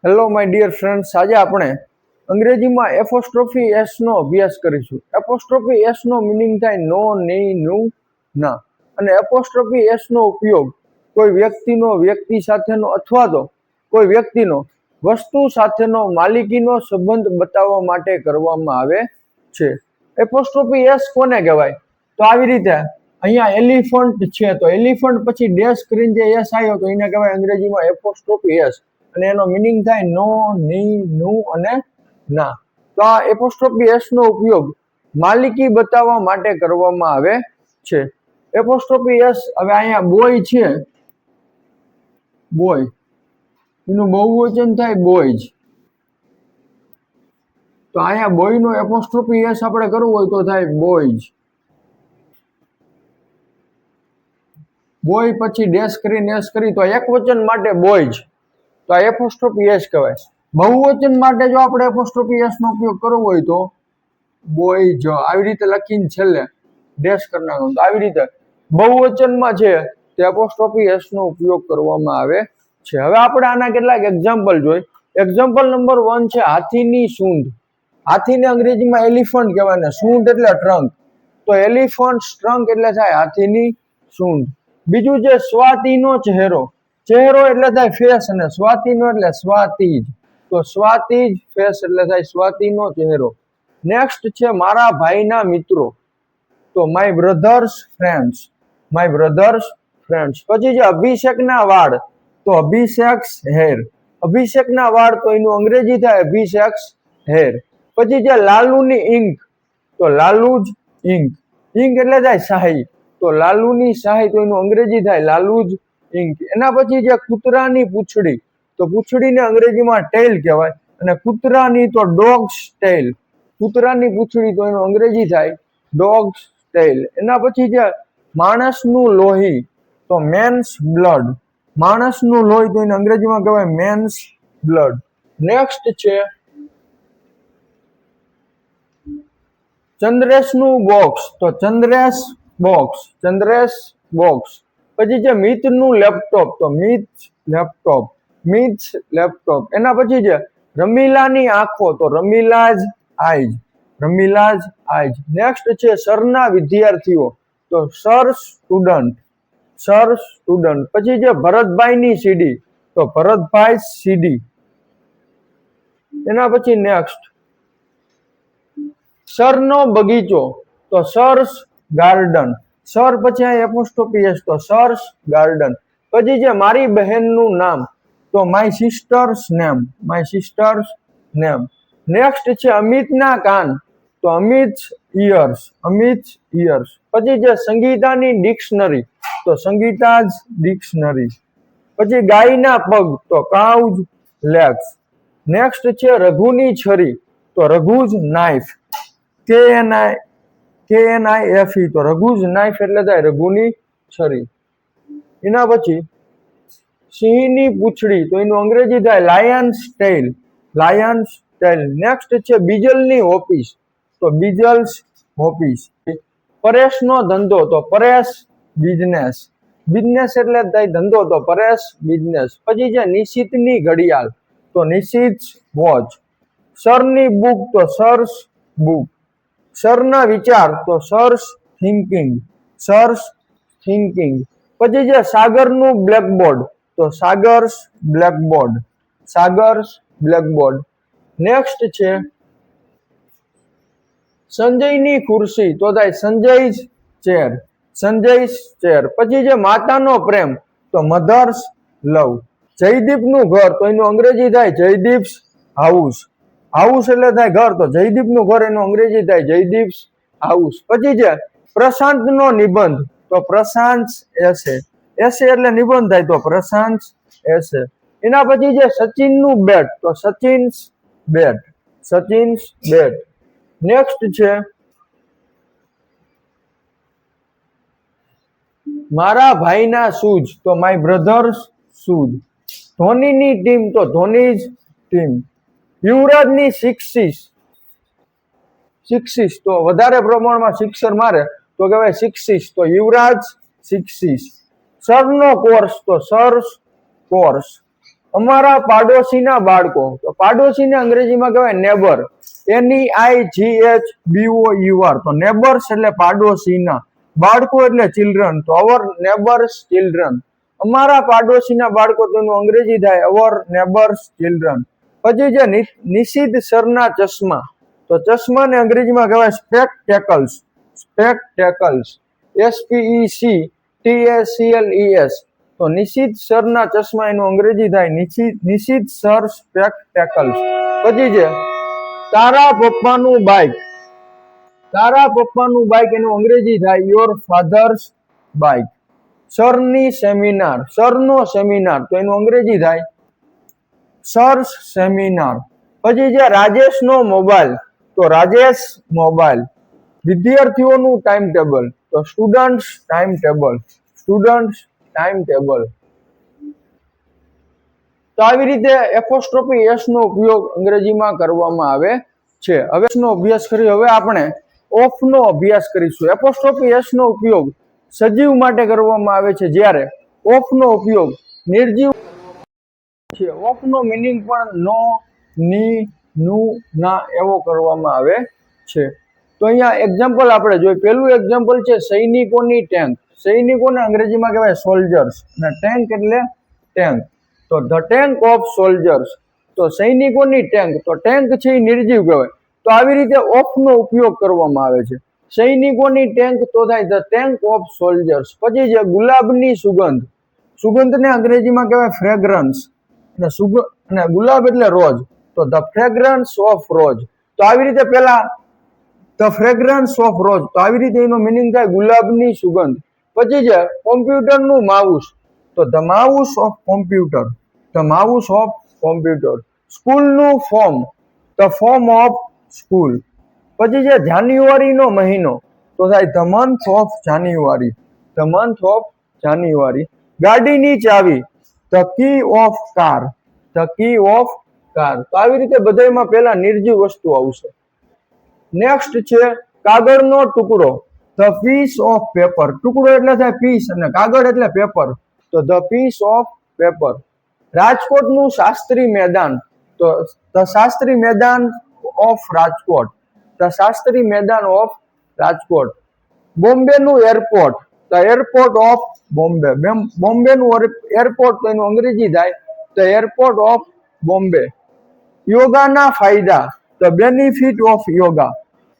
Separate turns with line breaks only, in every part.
Hello my dear friends, આજે આપણે અંગ્રેજીમાં એપોસ્ટ્રોફી એસ નો અભ્યાસ કરીશું. એપોસ્ટ્રોફી એસ નો મિનિંગ થાય નો, ની, નું, ના. અને એપોસ્ટ્રોફી એસ નો ઉપયોગ કોઈ વ્યક્તિનો, વ્યક્તિ સાથેનો અથવા તો કોઈ વ્યક્તિનો વસ્તુ સાથેનો માલિકીનો સંબંધ બતાવવા માટે કરવામાં આવે છે. એપોસ્ટ્રોફી એસ કોને કહેવાય? તો આવી રીતે અહીંયા એલિફન્ટ છે, તો એલિફન્ટ પછી ડેશ કરીને જે એસ આવ્યો તો એને કહેવાય અંગ્રેજીમાં એપોસ્ટ્રોફી એસ. અને એનો મિનિંગ થાય નો, ની, નું અને ના. તો આ એપોસ્ટ્રોફી એસ નો ઉપયોગ માલિકી બતાવવા માટે કરવામાં આવે છે. એપોસ્ટ્રોફી એસ, હવે અહીંયા બોય છે, બોય એનું બહુવચન થાય બોયઝ. તો અહીંયા બોય નો એપોસ્ટ્રોફી એસ આપણે કરવું હોય તો થાય બોયઝ. બોય પછી ડેશ કરીને એસ કરી તો એક વચન માટે બોયઝ, તો આ એપોસ્ટ્રોફી એસ કહેવાય. બહુવચન માટે જો આપણે એપોસ્ટ્રોફી એસ નો ઉપયોગ કરવો હોય તો બોયઝ આવી રીતે લખીને છેલ્લે ડેશ કરી નાખવાનું. તો આવી રીતે બહુવચનમાં છે તે એપોસ્ટ્રોફી એસ નો ઉપયોગ કરવામાં આવે છે. હવે આપણે આના કેટલાક એક્ઝામ્પલ જોઈ. એક્ઝામ્પલ નંબર 1 છે હાથીની સૂંઢ. હાથીને અંગ્રેજીમાં એલિફન્ટ કહેવાય ને સૂંઢ એટલે ટ્રંક. તો એલિફન્ટ ટ્રંક એટલે થાય હાથીની સૂંઢ. બીજું છે સ્વાતિનો ચહેરો. ચહેરો એટલે થાય ફેસ અને સ્વાતિનો એટલે સ્વાતિજ. તો સ્વાતિજ ફેસ એટલે થાય સ્વાતિનો ચહેરો. નેક્સ્ટ છે મારા ભાઈના મિત્રો. તો my brothers friends, my brothers friends. પછી છે અભિષેકના વાળ. તો અભિષેક્સ હેર. અભિષેકના વાળ તો એનું અંગ્રેજી થાય અભિષેક્સ હેર. પછી છે લાલુની ઇંક. તો લાલુજ ઇંક. ઇંક એટલે થાય શાહી. તો લાલુની શાહી તો એનું અંગ્રેજી થાય લાલુજ ઇંક. એના પછી છે કૂતરાની પૂંછડી. તો પૂંછડીને અંગ્રેજીમાં ટેલ કહેવાય અને કૂતરાની તો ડોગ્સ ટેલ. કૂતરાની પૂંછડી તો એનું અંગ્રેજી થાય ડોગ્સ ટેલ. એના પછી છે માણસનું લોહી. તો મેન્સ બ્લડ. માણસનું લોહી તો એને અંગ્રેજીમાં કહેવાય મેન્સ બ્લડ. નેક્સ્ટ છે ચંદ્રેશનું બોક્સ. તો ચંદ્રેશ બોક્સ, ચંદ્રેશ બોક્સ. પછી છે મિતનું લેપટોપ. તો મિત લેપટોપ, મિત લેપટોપ. એના પછી છે રમીલાની આંખો. તો રમીલાજ આઈજ, રમીલાજ આઈજ. નેક્સ્ટ છે સરના વિદ્યાર્થીઓ. તો સર સ્ટુડન્ટ, સર સ્ટુડન્ટ. પછી છે ભરતભાઈની સીડી. તો ભરતભાઈ સીડી. એના પછી નેક્સ્ટ સરનો બગીચો. તો સર્સ ગાર્ડન. સર પછી અહીં એપોસ્ટ્રોફી એસ તો સર્સ ગાર્ડન. પછી છે મારી બહેનનું નામ. તો my sister's name, my sister's name. Next છે અમિતના કાન. તો અમિત ઇયર્સ, અમિત ઇયર્સ. પછી છે સંગીતાની ડિક્શનરી. તો સંગીતાજ ડિક્શનરી. પછી ગાયના પગ. તો કાઉઝ લેગ્સ. નેક્સ્ટ છે રઘુની છરી. તો રઘુજ નાઇફ, KNIFE. તો રઘુજ નાઇફ એટલે થાય રઘુની છરી. એના પછી સિંહની પૂંછડી. તો એનું અંગ્રેજી થાય લાયન્સ ટેલ, લાયન્સ ટેલ. નેક્સ્ટ છે બીજલની ઓફિસ. તો બીજલ્સ ઓફિસ. પરેશનો ધંધો. તો પરેશ બિઝનેસ. બિઝનેસ એટલે થાય ધંધો, તો પરેશ બિઝનેસ. પછી છે નિશિતની ઘડિયાળ. તો નિશિત વોચ. સરની બુક. તો સર્સ બુક. સરના વિચાર. તો સર્સ થિંકિંગ, સર્સ થિંકિંગ. પછી છે સાગરનું બ્લેકબોર્ડ. તો સાગર્સ બ્લેકબોર્ડ, સાગર્સ બ્લેકબોર્ડ. નેક્સ્ટ છે સંજયની ખુરશી. તો થાય સંજય's ચેર, સંજય's ચેર. પછી છે માતાનો પ્રેમ. તો મધર્સ લવ. જયદીપનું ઘર. તો એનું અંગ્રેજી થાય જયદીપ્સ હાઉસ. હાઉસ એટલે થાય ઘર, તો જયદીપનું ઘર એનું અંગ્રેજી થાય જયદીપ્સ હાઉસ. પછી છે પ્રશાંતનો નિબંધ. તો પ્રશાંત એસે. એસે એટલે નિબંધ થાય, તો પ્રશાંત એસે. એના પછી છે સચિનનું બેટ. તો સચિન્સ બેટ, સચિન્સ બેટ. નેક્સ્ટ છે મારા ભાઈના શૂઝ. તો માય બ્રધર્સ શૂઝ. ધોનીની ટીમ. તો ધોનીજ ટીમ. યુવરાજની સિક્સીસ. સિક્સીસ તો વધારે પ્રમાણમાં સિક્સર મારે તો કહેવાય સિક્સીસ. તો યુવરાજ સિક્સીસ. સરનો કોર્સ. તો સર્સ કોર્સ. અમારા પાડોશીના બાળકો, તો પાડોશીને અંગ્રેજીમાં કહેવાય નેબર, NEIGHBOUR. તો નેબર્સ એટલે પાડોશીના, બાળકો એટલે ચિલ્ડ્રન, તો અવર નેબર્સ ચિલ્ડ્રન. અમારા પાડોશીના બાળકો, તેનું અંગ્રેજી થાય અવર નેબર્સ ચિલ્ડ્રન. પછી જે નિશિત સરના ચશ્મા, તો ચશ્માને અંગ્રેજીમાં કહેવાય સ્પેક્ટેકલ્સ, સ્પેક્ટેકલ્સ, SPECTACLES. તો નિશિત સરના ચશ્મા એનું અંગ્રેજી થાય નિશિત સર સ્પેક્ટેકલ્સ. પછી છે તારા પપ્પાનું બાઇક, તારા પપ્પાનું બાઇક એનું અંગ્રેજી થાય યોર ફાધર્સ બાઇક. સરની સેમિનાર, સરનો સેમિનાર, તો એનું અંગ્રેજી થાય સર્સ સેમિનાર. પછી છે રાજેશનો મોબાઈલ, તો રાજેશ મોબાઈલ. વિદ્યાર્થીઓનું ટાઈમ ટેબલ, તો students time table, students time table. તો આવી રીતે એપોસ્ટ્રોફી એસ નો ઉપયોગ અંગ્રેજીમાં કરવામાં આવે છે. હવે નો અભ્યાસ કરી, હવે આપણે ઓફ નો અભ્યાસ કરીશું. એપોસ્ટ્રોફી એસ નો ઉપયોગ સજીવ માટે કરવામાં આવે છે, જ્યારે ઓફ નો ઉપયોગ નિર્જીવ છે. ઓફ નો મિનિંગ પણ નો, ની, નું, ના એવો કરવામાં આવે છે. તો અહીંયા એક્ઝામ્પલ આપણે જોઈએ. પહેલું એક્ઝામ્પલ છે સૈનિકોની ટેન્ક. સૈનિકોને અંગ્રેજીમાં કહેવાય સોલ્જર્સ, અને ટેન્ક એટલે ટેન્ક. તો ધ ટેન્ક ઓફ સોલ્જર્સ, તો સૈનિકોની ટેન્ક, તો ટેન્ક છે એ નિર્જીવ કહેવાય. તો આવી રીતે ઓફ નો ઉપયોગ કરવામાં આવે છે. સૈનિકોની ટેન્ક તો થાય ધ ટેન્ક ઓફ સોલ્જર્સ. પછી છે ગુલાબની સુગંધ, સુગંધને અંગ્રેજીમાં કહેવાય ફ્રેગ્રન્સ, અને ગુલાબ એટલે રોજ, તો ધ ફ્રેગ્રન્સ ઓફ રોજ. તો આવી રીતે પેલા ધ ફ્રેગ્રન્સ ઓફ રોજ, તો આવી રીતે એનો મિનિંગ થાય ગુલાબની સુગંધ. પછી છે કોમ્પ્યુટરનું માઉસ, તો the mouse of computer, the mouse of computer. સ્કૂલનું form, the form of school. પછી છે જાન્યુઆરીનો મહિનો, તો થાય the month of January, the month of January. ગાડીની ચાવી, the key of car, the key of car. તો આવી રીતે બધામાં પહેલા નિર્જીવ વસ્તુ આવશે. નેક્સ્ટ છે કાગળનો ટુકડો, ધ પીસ ઓફ પેપર. ટુકડો એટલે થાય પીસ, અને કાગળ એટલે પેપર, તો ધ પીસ ઓફ પેપર. રાજકોટનું શાસ્ત્રી મેદાન, તો the Shastri Maidan of Rajkot, the Shastri Maidan of Rajkot. બોમ્બેનું airport, the airport of Bombay. બોમ્બેનું એરપોર્ટ, તો એનું અંગ્રેજી થાય ધ એરપોર્ટ ઓફ બોમ્બે. યોગાના ફાયદા, ધ બેનિફિટ ઓફ યોગા.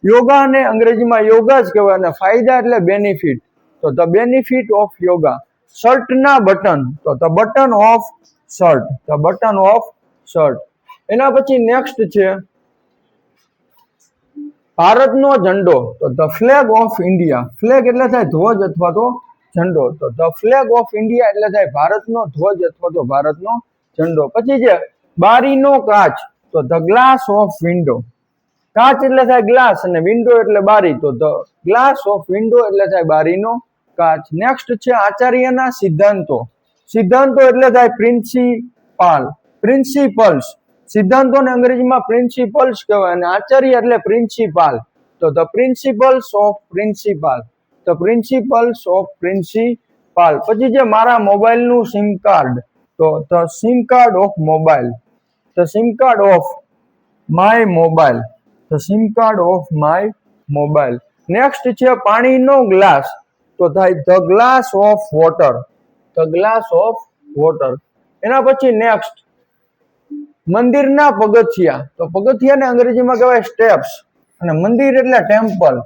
યોગાને અંગ્રેજીમાં યોગા જ કહેવાય, અને ફાયદા એટલે બેનિફિટ, તો ધ બેનિફિટ ઓફ યોગા. શર્ટના બટન, તો the button of shirt, the button of shirt. એના પછી નેક્સ્ટ છે ભારતનો ઝંડો, તો the flag of India. Flag એટલે થાય ધ્વજ અથવા તો ઝંડો, તો ધ ફ્લેગ ઓફ ઇન્ડિયા એટલે થાય ભારતનો ધ્વજ અથવા તો ભારતનો ઝંડો. પછી છે બારીનો કાચ, તો ધ ગ્લાસ ઓફ વિન્ડો. કાચ એટલે થાય ગ્લાસ, અને વિન્ડો એટલે બારી, તો ધ ગ્લાસ ઓફ વિન્ડો એટલે થાય બારીનો કાચ. નેક્સ્ટ છે આચાર્યના સિદ્ધાંતો. સિદ્ધાંતો એટલે થાય પ્રિન્સિપાલ, પ્રિન્સિપલ્સ. સિદ્ધાંતોને અંગ્રેજીમાં પ્રિન્સિપલ્સ કહેવાય, અને આચાર્ય એટલે પ્રિન્સિપાલ, તો the principles of principal, the principles of principal. પછી છે મારા મોબાઈલનું સિમ કાર્ડ, તો the sim card of mobile, the sim card of my mobile, the sim card of my mobile. Next છે પાણીનો ગ્લાસ, તો થાય the glass of water, the glass of water. એના પછી નેક્સ્ટ મંદિરના પગથિયા, તો પગથિયાને અંગ્રેજીમાં કહેવાય સ્ટેપ્સ, અને મંદિર એટલે ટેમ્પલ,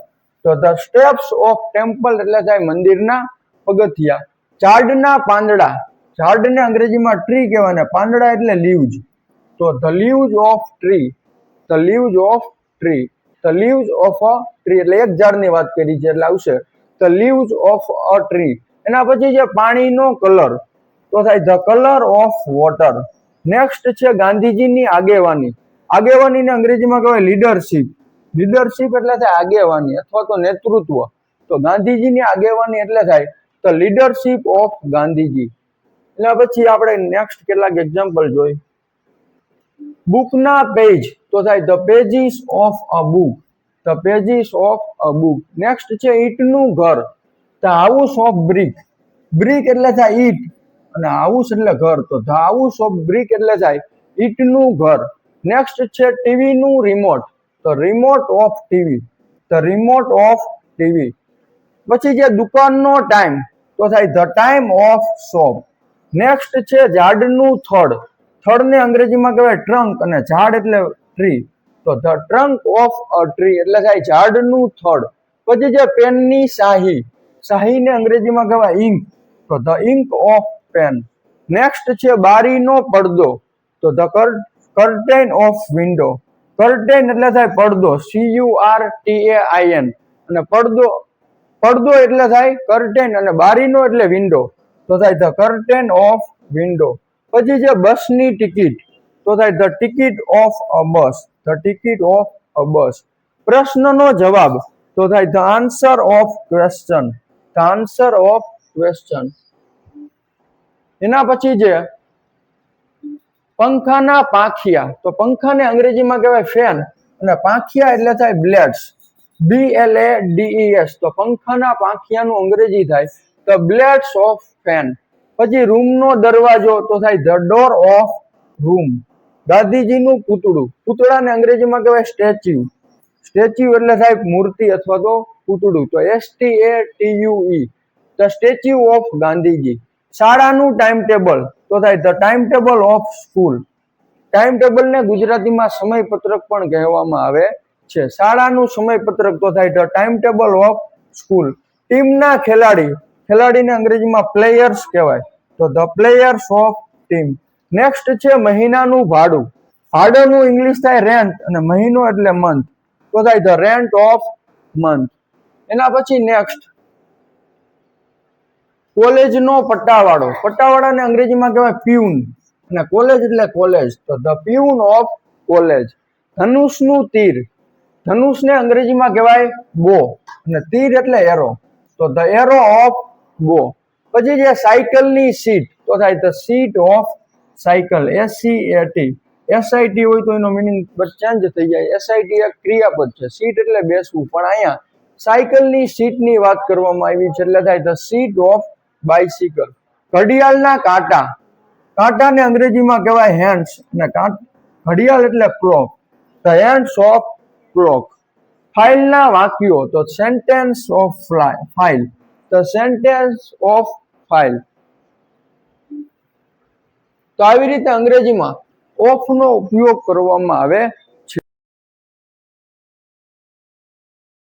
તો ધ સ્ટેપ્સ ઓફ ટેમ્પલ એટલે થાય મંદિરના પગથિયા. ઝાડના પાંદડા, ઝાડને અંગ્રેજીમાં ટ્રી કહેવાય, ને પાંદડા એટલે લીવ્સ, તો the leaves of tree, the leaves of tree. The leaves of a tree એટલે એક ઝાડની વાત કરી છે એટલે આવશે the leaves of a tree. એના પછી છે પાણીનો કલર, તો થાય the colour of water. Next છે ગાંધીજીની આગેવાની. આગેવાનીને અંગ્રેજીમાં કહેવાય લીડરશીપ. લીડરશીપ એટલે થાય આગેવાની અથવા તો નેતૃત્વ, તો ગાંધીજીની આગેવાની એટલે થાય ધ લીડરશીપ ઓફ ગાંધીજી. એના પછી આપણે નેક્સ્ટ કેટલાક એક્ઝામ્પલ જોઈ. બુકના પેજ, તો થાય the pages of a book, the pages of a book. Next છે ઈંટનું ઘર, the house of brick. Brick એટલે થાય ઈટ, અને હાઉસ એટલે ઘર, તો ધ હાઉસ ઓફ બ્રિક એટલે થાય ઈંટનું ઘર. નેક્સ્ટ છે ટીવી નું રિમોટ, તો remote of TV, the remote of TV. પછી જે દુકાનનો ટાઈમ, તો થાય the time of shop. Next છે ઝાડનું થડ, થડને અંગ્રેજીમાં કહેવાય ટ્રંક, અને ઝાડ એટલે ટ્રી, તો the trunk of a tree એટલે થાય ઝાડનું થડ. પછી જે પેનની શાહી, શાહીને અંગ્રેજીમાં કહેવાય ઇંક, તો the ink of pen. Next છે બારીનો પડદો, તો the curtain of window. Curtain એટલે થાય પડદો, CURTAIN, અને પડદો પડદો એટલે થાય કર્ટેન, અને બારીનો એટલે વિન્ડો, તો થાય ધ કર્ટેન ઓફ વિન્ડો. પછી જે બસની ટિકિટ, તો થાય the ticket of a bus, the ticket of a bus. પ્રશ્નનો જવાબ, તો થાય the answer of question, the answer of question. એના પછી જે પંખાના પાંખિયા, તો પંખાને અંગ્રેજીમાં કહેવાય ફેન, અને પાંખિયા એટલે થાય બ્લેડ્સ, BLADES, તો પંખાના પાંખિયાનું અંગ્રેજી થાય ધ બ્લેડ્સ ઓફ ફેન. પછી રૂમનો દરવાજો, તો થાય ધ ડોર ઓફ રૂમ. ગાંધીજીનું પૂતળું, પૂતળાને અંગ્રેજીમાં કહેવાય સ્ટેચ્યુ, સ્ટેચ્યુ એટલે થાય મૂર્તિ અથવા તો પૂતળું, તો STATUE, the statue of Gandhiji. શાળાનું ટાઈમ ટેબલ, તો થાય the time table of school. Time ટેબલને ગુજરાતીમાં સમયપત્રક પણ કહેવામાં આવે છે. શાળાનું સમયપત્રક, તો થાય the time table of school. ટીમના ખેલાડી, ખેલાડીને અંગ્રેજીમાં પ્લેયર્સ કહેવાય, તો the players of team. Next છે મહિનાનું ભાડું, ભાડાનું ઇંગ્લિશ થાય રેન્ટ, અને મહિનો એટલે મંથ, તો થાય ધ રેન્ટ ઓફ મંથ. એના પછી નેક્સ્ટ કોલેજનો પટ્ટાવાળો, પટ્ટાવાળાને અંગ્રેજીમાં કહેવાય પ્યુન, અને કોલેજ એટલે કોલેજ, તો ધ પ્યુન ઓફ કોલેજ. ધનુષનું તીર, ધનુષને અંગ્રેજીમાં કહેવાય બો, અને તીર એટલે એરો, તો ધ એરો ઓફ બો. પછી જે સાયકલની સીટ, તો થાય the seat of cycle, SIT હોય તો એનો મિનિંગ ચેન્જ થઈ જાય. SIT એક ક્રિયાપદ છે, સીટ એટલે બેસવું, પણ અહીંયા સાયકલની સીટની વાત કરવામાં આવી છે એટલે થાય ધ સીટ ઓફ બાઇસિકલ. ઘડિયાળના કાંટા, કાંટાને અંગ્રેજીમાં કહેવાય હેન્ડ્સ, અને ઘડિયાળ એટલે clock, the hands of clock. ફાઇલના વાક્યો, તો sentence of file, the sentence of file. તો આવી રીતે અંગ્રેજીમાં ઓફ નો ઉપયોગ કરવામાં આવે